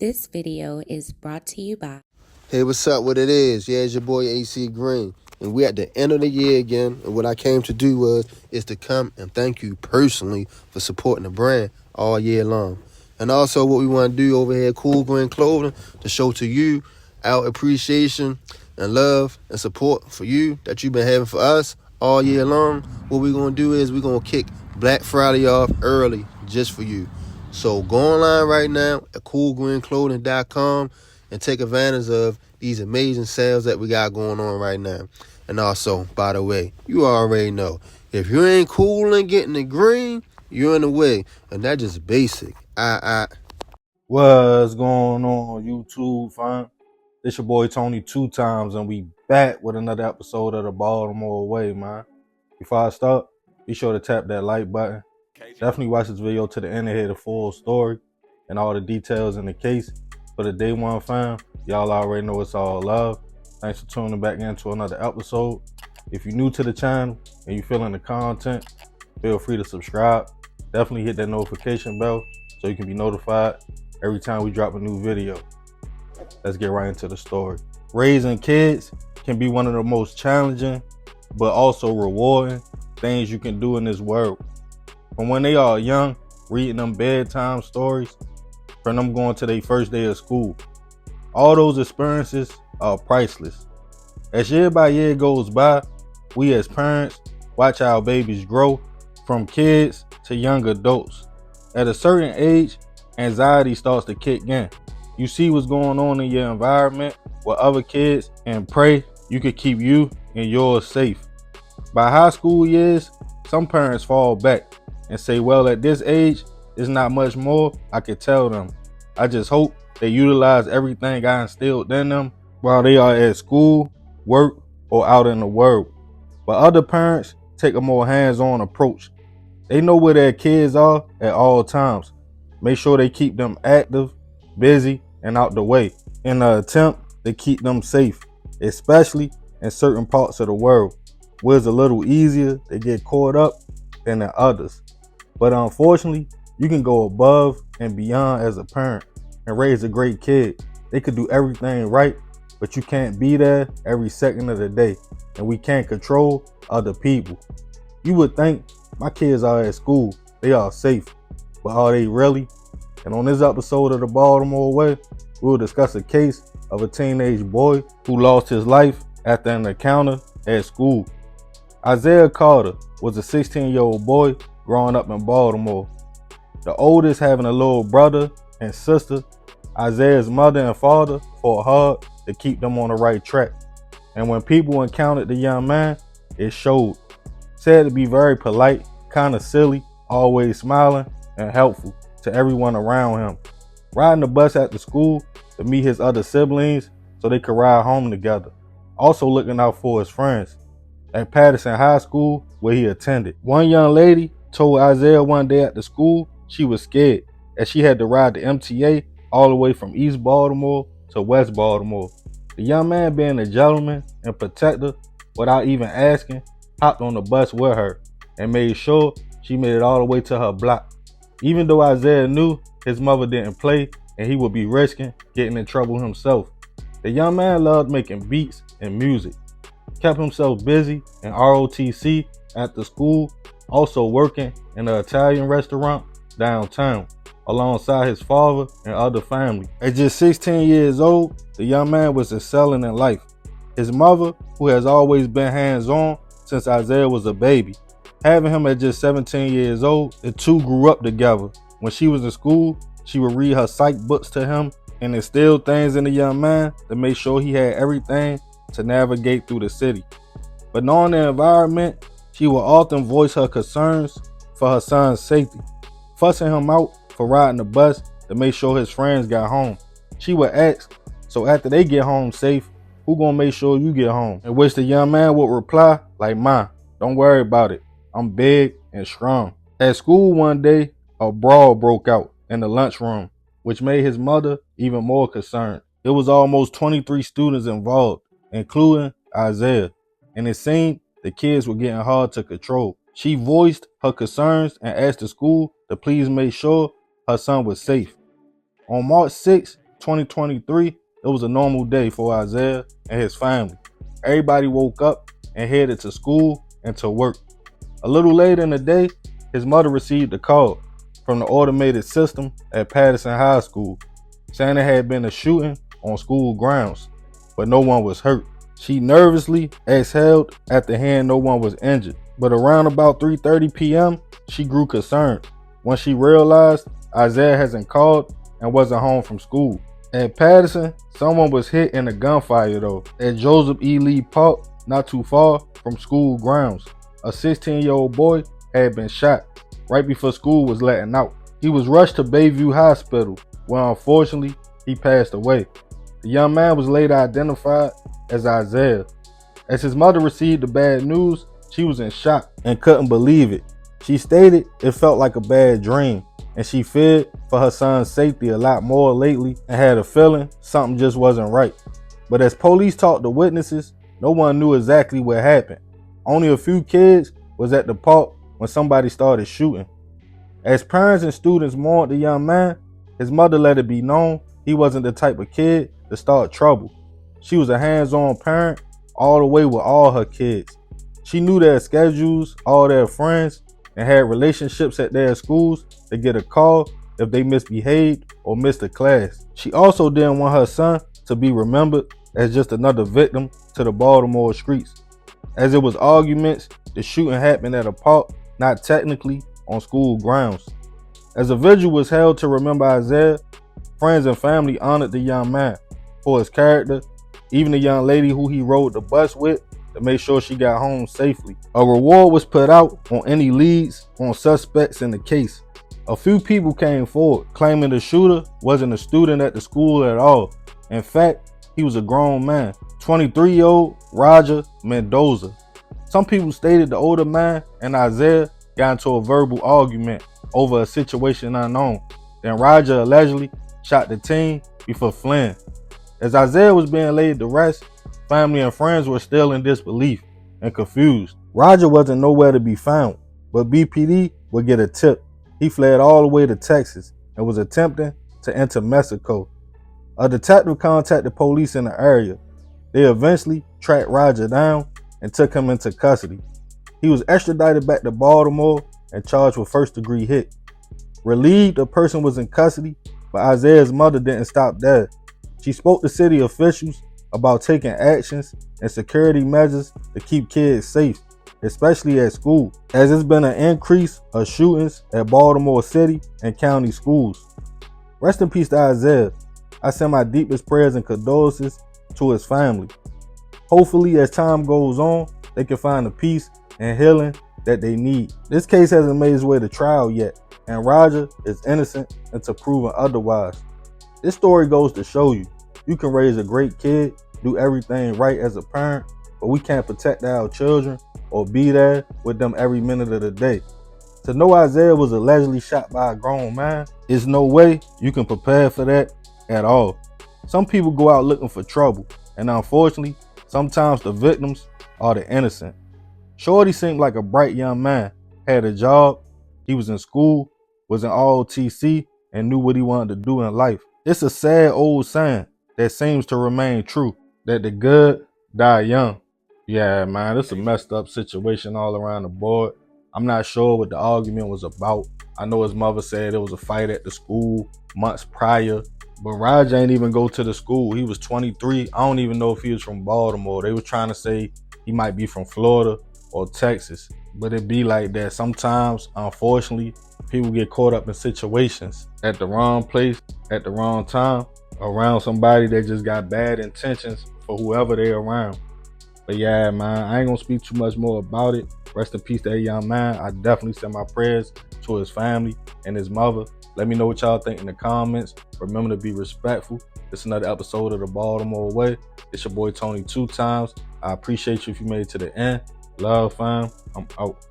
This video is brought to you by... Hey, what's up? What it is? Yeah, it's your boy AC Green. And we at the end of the year again. And what I came to do is to come and thank you personally for supporting the brand all year long. And also what we want to do over here at Cool Green Clothing to show to you our appreciation and love and support for you that you've been having for us all year long. What we're going to do is we're going to kick Black Friday off early just for you. So go online right now at coolgreenclothing.com and take advantage of these amazing sales that we got going on right now. And also, by the way, you already know, if you ain't cool and getting the green, you're in the way. And that's just basic. What's going on, YouTube, fam? It's your boy Tony 2 times, and we back with another episode of the Baltimore Way, man. Before I start, be sure to tap that like button. Definitely watch this video to the end and hear the full story and all the details in the case. For the day one fam, y'all already know it's all love. Thanks for tuning back into another episode. If you're new to the channel and you feeling the content, feel free to subscribe. Definitely hit that notification bell so you can be notified every time we drop a new video. Let's get right into the story. Raising kids can be one of the most challenging but also rewarding things you can do in this world. From when they are young, reading them bedtime stories, from them going to their first day of school. All those experiences are priceless. As year by year goes by, we as parents watch our babies grow from kids to young adults. At a certain age, anxiety starts to kick in. You see what's going on in your environment with other kids and pray you could keep you and yours safe. By high school years, some parents fall back and say, well, at this age, it's not much more I could tell them. I just hope they utilize everything I instilled in them while they are at school, work, or out in the world. But other parents take a more hands-on approach. They know where their kids are at all times. Make sure they keep them active, busy, and out the way in an attempt to keep them safe, especially in certain parts of the world where it's a little easier to get caught up than in others. But unfortunately, you can go above and beyond as a parent and raise a great kid. They could do everything right, but you can't be there every second of the day, and we can't control other people. You would think my kids are at school, they are safe, but are they really? And on this episode of the Baltimore Way, we'll discuss a case of a teenage boy who lost his life after an encounter at school. Izaiah Carter was a 16-year-old boy growing up in Baltimore. The oldest having a little brother and sister. Isaiah's mother and father fought hard to keep them on the right track. And when people encountered the young man, it showed. Said to be very polite, kind of silly, always smiling and helpful to everyone around him. Riding the bus at the school to meet his other siblings so they could ride home together. Also looking out for his friends. At Patterson High School, where he attended. One young lady told Izaiah one day at the school she was scared as she had to ride the MTA all the way from East Baltimore to West Baltimore. The young man, being a gentleman and protector without even asking, hopped on the bus with her and made sure she made it all the way to her block. Even though Izaiah knew his mother didn't play and he would be risking getting in trouble himself. The young man loved making beats and music. Kept himself busy in ROTC at the school, also working in an Italian restaurant downtown alongside his father and other family. At just 16 years old, the young man was excelling in life. His mother, who has always been hands-on since Izaiah was a baby, having him at just 17 years old, the two grew up together. When she was in school, she would read her psych books to him and instill things in the young man to make sure he had everything to navigate through the city. But knowing the environment, she would often voice her concerns for her son's safety, fussing him out for riding the bus to make sure his friends got home. She would ask, so after they get home safe, who gonna make sure you get home? In which the young man would reply, like, Ma, don't worry about it. I'm big and strong. At school one day, a brawl broke out in the lunchroom, which made his mother even more concerned. There was almost 23 students involved, including Izaiah, and it seemed the kids were getting hard to control. She voiced her concerns and asked the school to please make sure her son was safe. On March 6, 2023, it was a normal day for Izaiah and his family. Everybody woke up and headed to school and to work. A little later in the day, his mother received a call from the automated system at Patterson High School saying there had been a shooting on school grounds, but no one was hurt. She nervously exhaled after hearing no one was injured, but around about 3:30 p.m., she grew concerned when she realized Izaiah hasn't called and wasn't home from school. At Patterson, someone was hit in a gunfire though at Joseph E. Lee Park, not too far from school grounds. A 16-year-old boy had been shot right before school was letting out. He was rushed to Bayview Hospital, where unfortunately he passed away. The young man was later identified as Izaiah. As his mother received the bad news, she was in shock and couldn't believe it. She stated it felt like a bad dream, and she feared for her son's safety a lot more lately and had a feeling something just wasn't right. But as police talked to witnesses, no one knew exactly what happened. Only a few kids was at the park when somebody started shooting. As parents and students mourned the young man, his mother let it be known he wasn't the type of kid to start trouble. She was a hands-on parent all the way with all her kids. She knew their schedules, all their friends, and had relationships at their schools to get a call if they misbehaved or missed a class. She also didn't want her son to be remembered as just another victim to the Baltimore streets. As it was arguments, the shooting happened at a park, not technically on school grounds. As a vigil was held to remember Izaiah, friends and family honored the young man for his character, even the young lady who he rode the bus with to make sure she got home safely. A reward was put out on any leads on suspects in the case. A few people came forward claiming the shooter wasn't a student at the school at all. In fact, he was a grown man, 23-year-old Roger Mendoza. Some people stated the older man and Izaiah got into a verbal argument over a situation unknown. Then Roger allegedly shot the teen before fleeing. As Izaiah was being laid to rest, family and friends were still in disbelief and confused. Roger wasn't nowhere to be found, but BPD would get a tip. He fled all the way to Texas and was attempting to enter Mexico. A detective contacted police in the area. They eventually tracked Roger down and took him into custody. He was extradited back to Baltimore and charged with first-degree hit. Relieved the person was in custody, but Izaiah's mother didn't stop there. She spoke to city officials about taking actions and security measures to keep kids safe, especially at school, as there's been an increase of shootings at Baltimore City and county schools. Rest in peace to Izaiah. I send my deepest prayers and condolences to his family. Hopefully, as time goes on, they can find the peace and healing that they need. This case hasn't made its way to trial yet, and Roger is innocent until proven otherwise. This story goes to show you can raise a great kid, do everything right as a parent, but we can't protect our children or be there with them every minute of the day. To know Izaiah was allegedly shot by a grown man, there's no way you can prepare for that at all. Some people go out looking for trouble, and unfortunately, sometimes the victims are the innocent. Shorty seemed like a bright young man, had a job, he was in school, was in ROTC, and knew what he wanted to do in life. It's a sad old saying that seems to remain true, that the good die young. Yeah, man, it's a messed up situation all around the board. I'm not sure what the argument was about. I know his mother said it was a fight at the school months prior, but Roger ain't even go to the school. He was 23. I don't even know if he was from Baltimore. They were trying to say he might be from Florida or Texas, but it be like that. Sometimes, unfortunately, people get caught up in situations at the wrong place, at the wrong time, around somebody that just got bad intentions for whoever they're around. But yeah, man, I ain't gonna speak too much more about it. Rest in peace to that young man. I definitely send my prayers to his family and his mother. Let me know what y'all think in the comments. Remember to be respectful. This is another episode of the Baltimore Way. It's your boy Tony 2 times. I appreciate you if you made it to the end. Love, fam. I'm out.